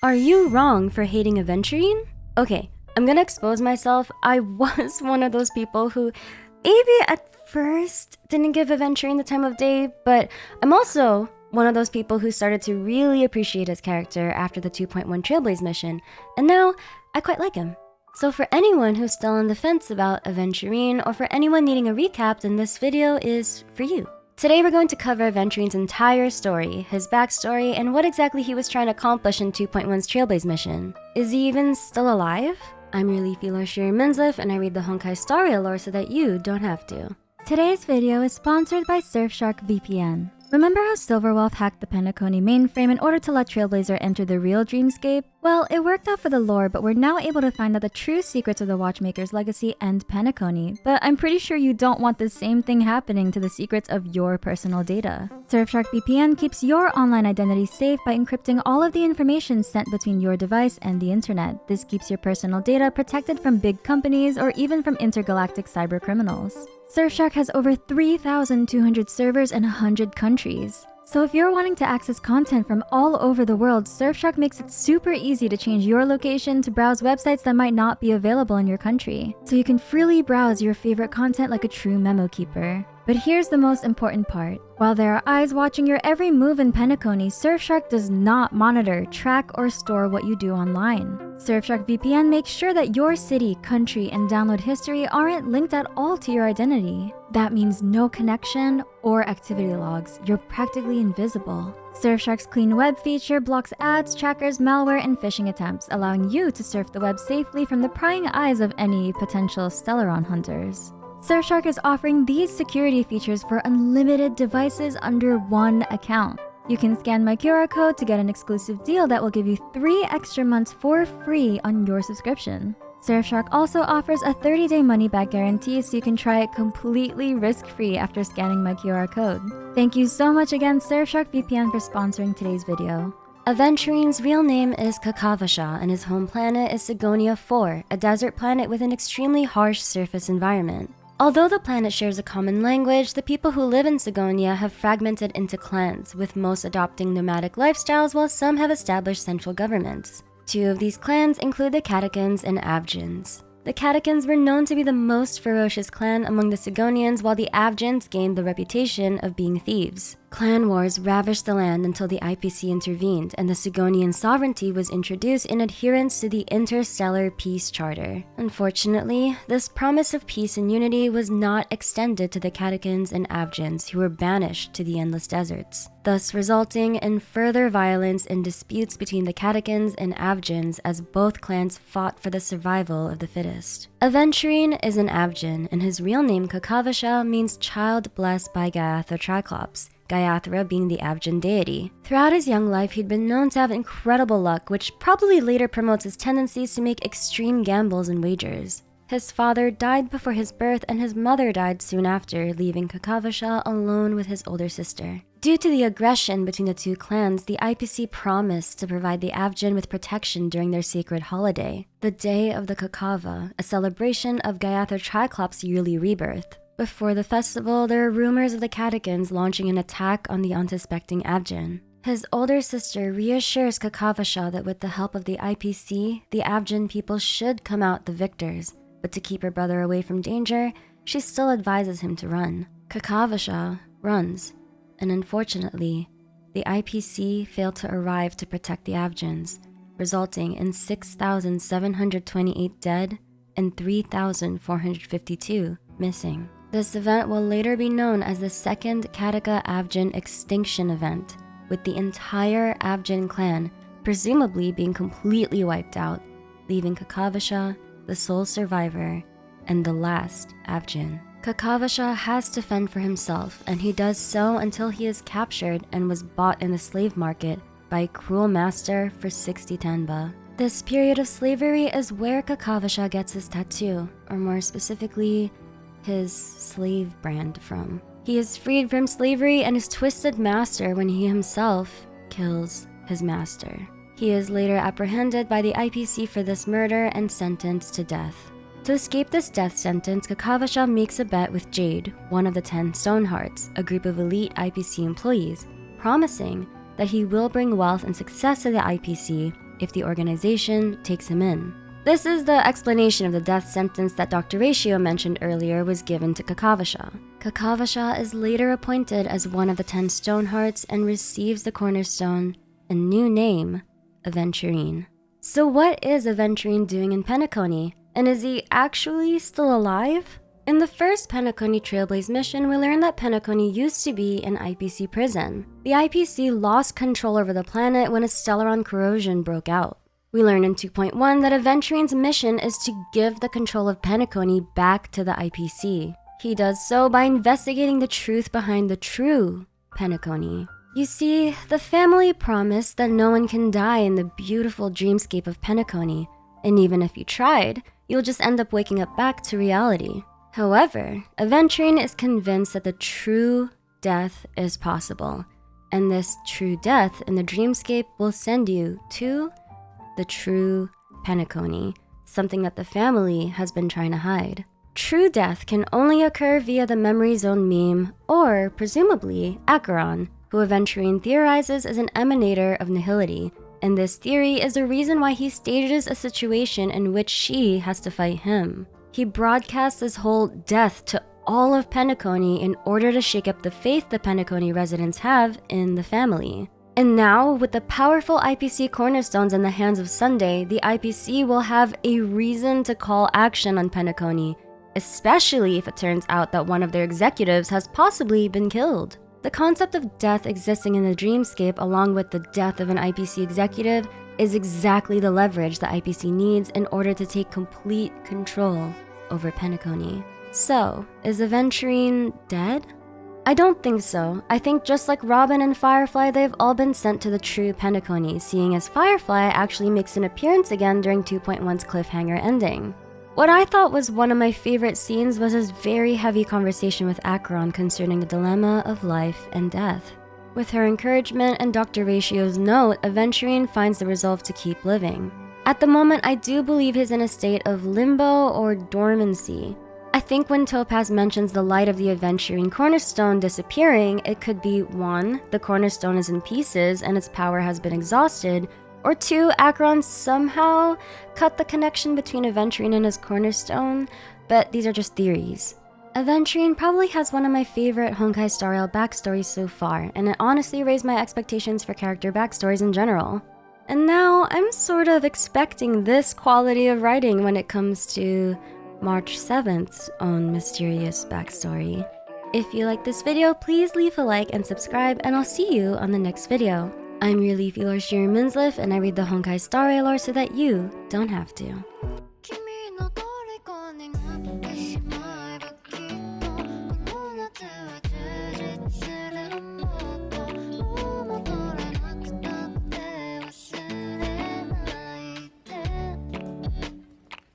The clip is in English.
Are you wrong for hating Aventurine? Okay, I'm gonna expose myself. I was one of those people who maybe at first didn't give Aventurine the time of day, but I'm also one of those people who started to really appreciate his character after the 2.1 Trailblaze mission, and now I quite like him. So for anyone who's still on the fence about Aventurine, or for anyone needing a recap, then this video is for you. Today we're going to cover Aventurine's entire story, his backstory, and what exactly he was trying to accomplish in 2.1's Trailblaze mission. Is he even still alive? I'm your Leafy Shiri Minzliff, and I read the Honkai story lore so that you don't have to. Today's video is sponsored by Surfshark VPN. Remember how Silverwolf hacked the Penacony mainframe in order to let Trailblazer enter the real Dreamscape? Well, it worked out for the lore, but we're now able to find out the true secrets of the Watchmaker's legacy and Penacony. But I'm pretty sure you don't want the same thing happening to the secrets of your personal data. Surfshark VPN keeps your online identity safe by encrypting all of the information sent between your device and the internet. This keeps your personal data protected from big companies or even from intergalactic cyber criminals. Surfshark has over 3,200 servers in 100 countries. So if you're wanting to access content from all over the world, Surfshark makes it super easy to change your location to browse websites that might not be available in your country. So you can freely browse your favorite content like a true memo keeper. But here's the most important part. While there are eyes watching your every move in Penacony, Surfshark does not monitor, track, or store what you do online. Surfshark VPN makes sure that your city, country, and download history aren't linked at all to your identity. That means no connection or activity logs. You're practically invisible. Surfshark's clean web feature blocks ads, trackers, malware, and phishing attempts, allowing you to surf the web safely from the prying eyes of any potential Stellaron hunters. Surfshark is offering these security features for unlimited devices under one account. You can scan my QR code to get an exclusive deal that will give you 3 extra months for free on your subscription. Surfshark also offers a 30-day money-back guarantee so you can try it completely risk-free after scanning my QR code. Thank you so much again, Surfshark VPN, for sponsoring today's video. Aventurine's real name is Kakavasha, and his home planet is Sigonia 4, a desert planet with an extremely harsh surface environment. Although the planet shares a common language, the people who live in Sigonia have fragmented into clans, with most adopting nomadic lifestyles while some have established central governments. 2 of these clans include the Catechans and Avgens. The Catechans were known to be the most ferocious clan among the Sigonians, while the Avgens gained the reputation of being thieves. Clan wars ravaged the land until the IPC intervened, and the Sigonian sovereignty was introduced in adherence to the Interstellar Peace Charter. Unfortunately, this promise of peace and unity was not extended to the Catechans and Avgens, who were banished to the endless deserts, thus resulting in further violence and disputes between the Catechans and Avgens as both clans fought for the survival of the fittest. Aventurine is an Avgen, and his real name Kakavasha means child blessed by Gaiathra Triclops, Gaiathra being the Avgen deity. Throughout his young life, he'd been known to have incredible luck, which probably later promotes his tendencies to make extreme gambles and wagers. His father died before his birth, and his mother died soon after, leaving Kakavasha alone with his older sister. Due to the aggression between the 2 clans, the IPC promised to provide the Avgen with protection during their sacred holiday, the Day of the Kakava, a celebration of Gaiathra Triclops' yearly rebirth. Before the festival, there are rumors of the Catechans launching an attack on the unsuspecting Avgen. His older sister reassures Kakavasha that with the help of the IPC, the Avgen people should come out the victors, but to keep her brother away from danger, she still advises him to run. Kakavasha runs, and unfortunately, the IPC failed to arrive to protect the Avgens, resulting in 6,728 dead and 3,452 missing. This event will later be known as the Second Kataka Avgen Extinction Event, with the entire Avgen clan presumably being completely wiped out, leaving Kakavasha the sole survivor and the last Avgen. Kakavasha has to fend for himself, and he does so until he is captured and was bought in the slave market by a cruel master for 60 tenba. This period of slavery is where Kakavasha gets his tattoo, or more specifically, his slave brand from. He is freed from slavery and his twisted master when he himself kills his master. He is later apprehended by the IPC for this murder and sentenced to death. To escape this death sentence, Kakavasha makes a bet with Jade, one of the 10 Stonehearts, a group of elite IPC employees, promising that he will bring wealth and success to the IPC if the organization takes him in. This is the explanation of the death sentence that Dr. Ratio mentioned earlier was given to Kakavasha. Kakavasha is later appointed as one of the 10 Stonehearts and receives the cornerstone, a new name, Aventurine. So what is Aventurine doing in Penacony? And is he actually still alive? In the first Penacony Trailblaze mission, we learned that Penacony used to be an IPC prison. The IPC lost control over the planet when a Stellaron corrosion broke out. We learned in 2.1 that Aventurine's mission is to give the control of Penacony back to the IPC. He does so by investigating the truth behind the true Penacony. You see, the family promised that no one can die in the beautiful dreamscape of Penacony, and even if you tried, you'll just end up waking up back to reality. However, Aventurine is convinced that the true death is possible, and this true death in the dreamscape will send you to the true Penacony, something that the family has been trying to hide. True death can only occur via the memory zone meme, or presumably Acheron, who Aventurine theorizes is an emanator of nihility, and this theory is the reason why he stages a situation in which she has to fight him. He broadcasts this whole death to all of Penacony in order to shake up the faith the Penacony residents have in the family. And now, with the powerful IPC cornerstones in the hands of Sunday, the IPC will have a reason to call action on Penacony, especially if it turns out that one of their executives has possibly been killed. The concept of death existing in the dreamscape along with the death of an IPC executive is exactly the leverage the IPC needs in order to take complete control over Penacony. So, is Aventurine dead? I don't think so. I think just like Robin and Firefly, they've all been sent to the true Penacony, seeing as Firefly actually makes an appearance again during 2.1's cliffhanger ending. What I thought was one of my favorite scenes was his very heavy conversation with Acheron concerning the dilemma of life and death. With her encouragement and Dr. Ratio's note, Aventurine finds the resolve to keep living. At the moment, I do believe he's in a state of limbo or dormancy. I think when Topaz mentions the light of the Aventurine cornerstone disappearing, it could be 1, the cornerstone is in pieces and its power has been exhausted, or 2, Acheron somehow cut the connection between Aventurine and his cornerstone, but these are just theories. Aventurine probably has one of my favorite Honkai Star Rail backstories so far, and it honestly raised my expectations for character backstories in general. And now I'm sort of expecting this quality of writing when it comes to March 7th's own mysterious backstory. If you like this video, please leave a like and subscribe, and I'll see you on the next video. I'm your Leafy Lore Sheer Minsliff, and I read the Honkai Star Rail lore so that you don't have to.